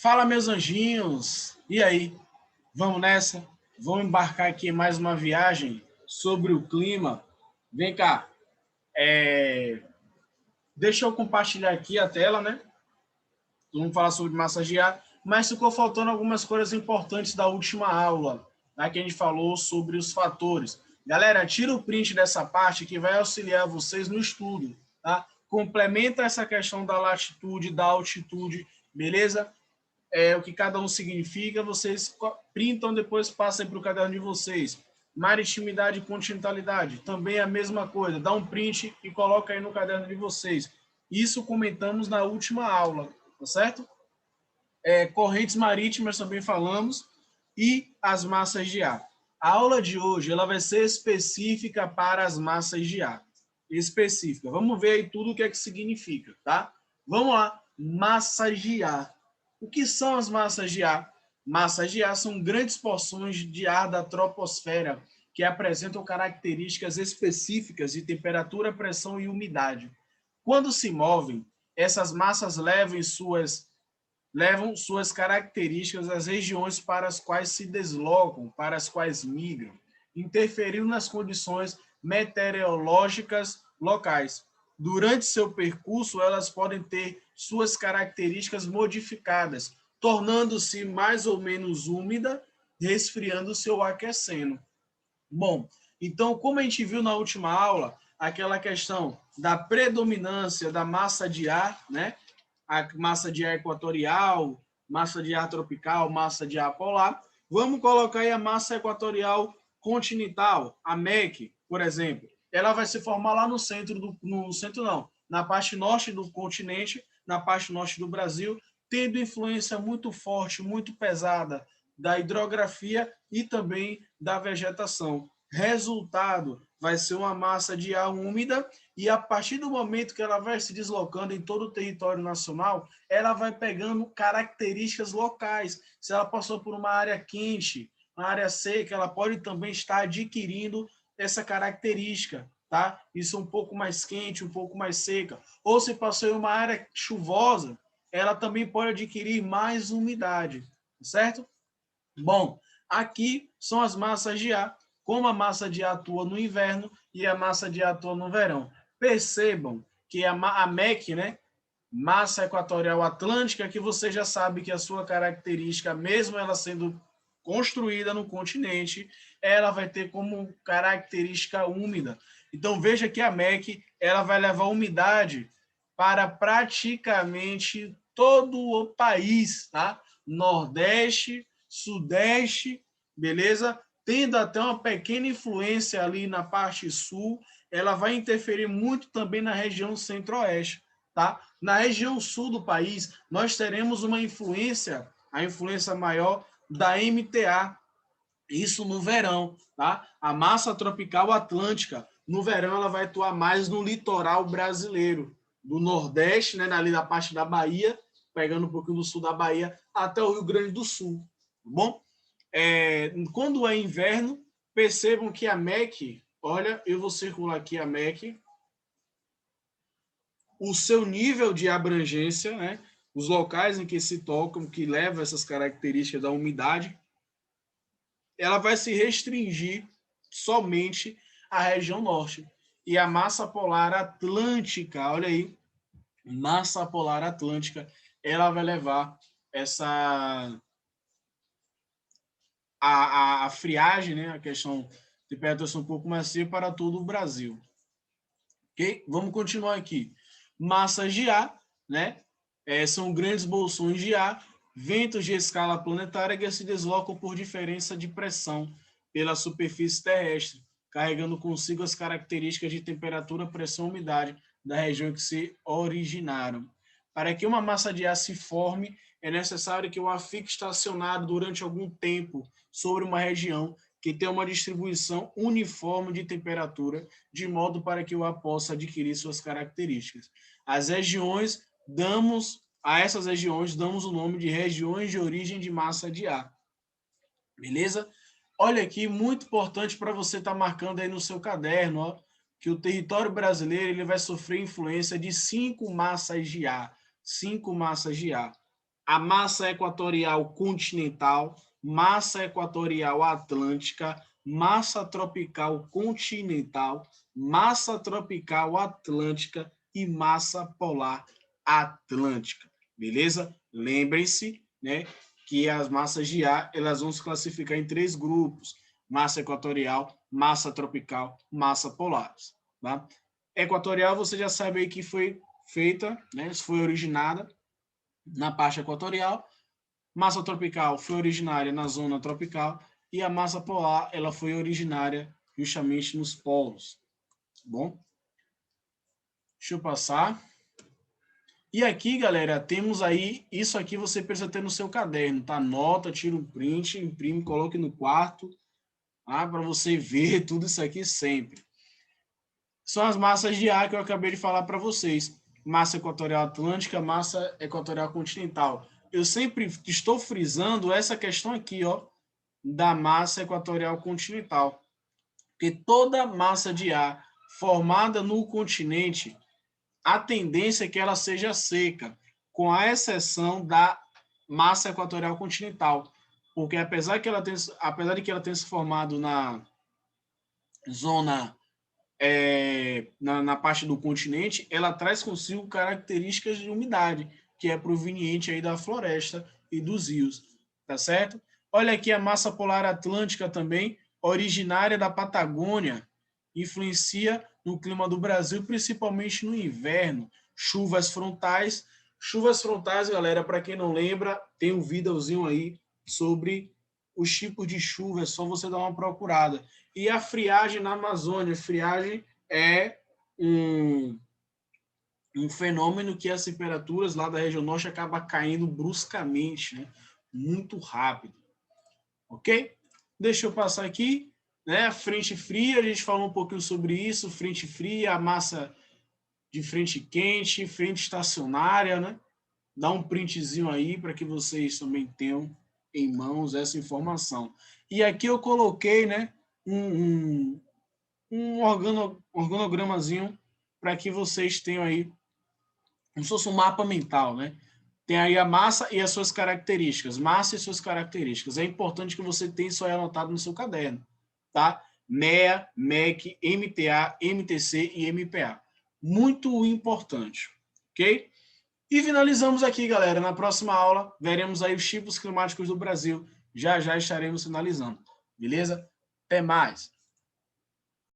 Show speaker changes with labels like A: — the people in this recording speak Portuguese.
A: Fala, meus anjinhos! E aí? Vamos nessa? Vamos embarcar aqui em mais uma viagem sobre o clima. Vem cá, deixa eu compartilhar aqui a tela, né? Vamos falar sobre massagear, mas ficou faltando algumas coisas importantes da última aula, né? Que a gente falou sobre os fatores. Galera, tira o print dessa parte que vai auxiliar vocês no estudo, tá? Complementa essa questão da latitude, da altitude, beleza? O que cada um significa, vocês printam, depois passem para o caderno de vocês. Maritimidade e continentalidade, também é a mesma coisa. Dá um print e coloca aí no caderno de vocês. Isso comentamos na última aula, tá certo? Correntes marítimas também falamos e as massas de ar. A aula de hoje ela vai ser específica para as massas de ar. Específica. Vamos ver aí tudo o que é que significa, tá? Vamos lá. Massas de ar. O que são as massas de ar? Massas de ar são grandes porções de ar da troposfera que apresentam características específicas de temperatura, pressão e umidade. Quando se movem, essas massas levam suas características às regiões para as quais se deslocam, para as quais migram, interferindo nas condições meteorológicas locais. Durante seu percurso, elas podem ter suas características modificadas, tornando-se mais ou menos úmida, resfriando-se ou aquecendo. Bom, então, como a gente viu na última aula, aquela questão da predominância da massa de ar, né? A massa de ar equatorial, massa de ar tropical, massa de ar polar. Vamos colocar aí a massa equatorial continental, a MEC, por exemplo. Ela vai se formar lá no centro, na parte norte do continente, na parte norte do Brasil, tendo influência muito forte, muito pesada da hidrografia e também da vegetação. Resultado vai ser uma massa de ar úmida e a partir do momento que ela vai se deslocando em todo o território nacional, ela vai pegando características locais. Se ela passou por uma área quente, uma área seca, ela pode também estar adquirindo essa característica, tá? Isso é um pouco mais quente, um pouco mais seca. Ou se passou em uma área chuvosa, ela também pode adquirir mais umidade, certo? Bom, aqui são as massas de ar, como a massa de ar atua no inverno e a massa de ar atua no verão. Percebam que a MEC, né, massa equatorial atlântica, que você já sabe que a sua característica, mesmo ela sendo construída no continente, ela vai ter como característica úmida. Então veja que a MEC ela vai levar umidade para praticamente todo o país, tá? Nordeste, Sudeste, beleza? Tendo até uma pequena influência ali na parte sul, ela vai interferir muito também na região centro-oeste, tá? Na região sul do país, nós teremos uma influência, a influência maior da MTA, isso no verão, tá? A massa tropical atlântica, no verão ela vai atuar mais no litoral brasileiro, do Nordeste, né, ali da parte da Bahia, pegando um pouquinho do sul da Bahia, até o Rio Grande do Sul, tá bom? Quando é inverno, percebam que a MEC, olha, eu vou circular aqui a MEC, o seu nível de abrangência, né, os locais em que se tocam, que levam essas características da umidade, ela vai se restringir somente à região norte. E a massa polar atlântica, olha aí, massa polar atlântica, ela vai levar a friagem, né, a questão de temperatura um pouco mais fria para todo o Brasil. Ok? Vamos continuar aqui. Massas de ar, né? São grandes bolsões de ar, ventos de escala planetária que se deslocam por diferença de pressão pela superfície terrestre, carregando consigo as características de temperatura, pressão e umidade da região que se originaram. Para que uma massa de ar se forme, é necessário que o ar fique estacionado durante algum tempo sobre uma região que tenha uma distribuição uniforme de temperatura, de modo para que o ar possa adquirir suas características. A essas regiões damos o nome de regiões de origem de massa de ar. Beleza? Olha aqui, muito importante para você estar marcando aí no seu caderno, ó, que o território brasileiro ele vai sofrer influência de 5 massas de ar. 5 massas de ar. a massa equatorial continental, massa equatorial atlântica, massa tropical continental, massa tropical atlântica e massa polar atlântica, beleza? Lembrem-se, né, que as massas de ar, elas vão se classificar em 3 grupos: massa equatorial, massa tropical, massa polar, tá? Equatorial, você já sabe aí que foi feita, né, foi originada na parte equatorial. Massa tropical foi originária na zona tropical e a massa polar, ela foi originária justamente nos polos. Tá bom? Deixa eu passar. E aqui, galera, temos aí, isso aqui você precisa ter no seu caderno, tá? Anota, tira um print, imprime, coloque no quarto, tá? Para você ver tudo isso aqui sempre. São as massas de ar que eu acabei de falar para vocês. Massa equatorial atlântica, massa equatorial continental. Eu sempre estou frisando essa questão aqui, ó, da massa equatorial continental. Porque toda massa de ar formada no continente, a tendência é que ela seja seca, com a exceção da massa equatorial continental. Porque apesar de que ela tenha se formado na zona na parte do continente, ela traz consigo características de umidade, que é proveniente aí da floresta e dos rios, tá certo? Olha aqui a massa polar atlântica também, originária da Patagônia, influencia no clima do Brasil, principalmente no inverno. Chuvas frontais, galera, para quem não lembra, tem um videozinho aí sobre os tipos de chuva, é só você dar uma procurada. E a friagem na Amazônia. Friagem é um fenômeno que as temperaturas lá da região norte acabam caindo bruscamente, né? Muito rápido. Ok? Deixa eu passar aqui. Né? Frente fria, a gente falou um pouquinho sobre isso. Frente fria, a massa de frente quente, frente estacionária, né? Dá um printzinho aí para que vocês também tenham em mãos essa informação. E aqui eu coloquei, né, um organogramazinho para que vocês tenham aí como se fosse um mapa mental, né? Tem aí a massa e as suas características. Massa e suas características. É importante que você tenha isso aí anotado no seu caderno, tá? MEA, MEC, MTA, MTC e MPA. Muito importante, ok? E finalizamos aqui, galera. Na próxima aula, veremos aí os tipos climáticos do Brasil. Já já estaremos finalizando. Beleza? Até mais!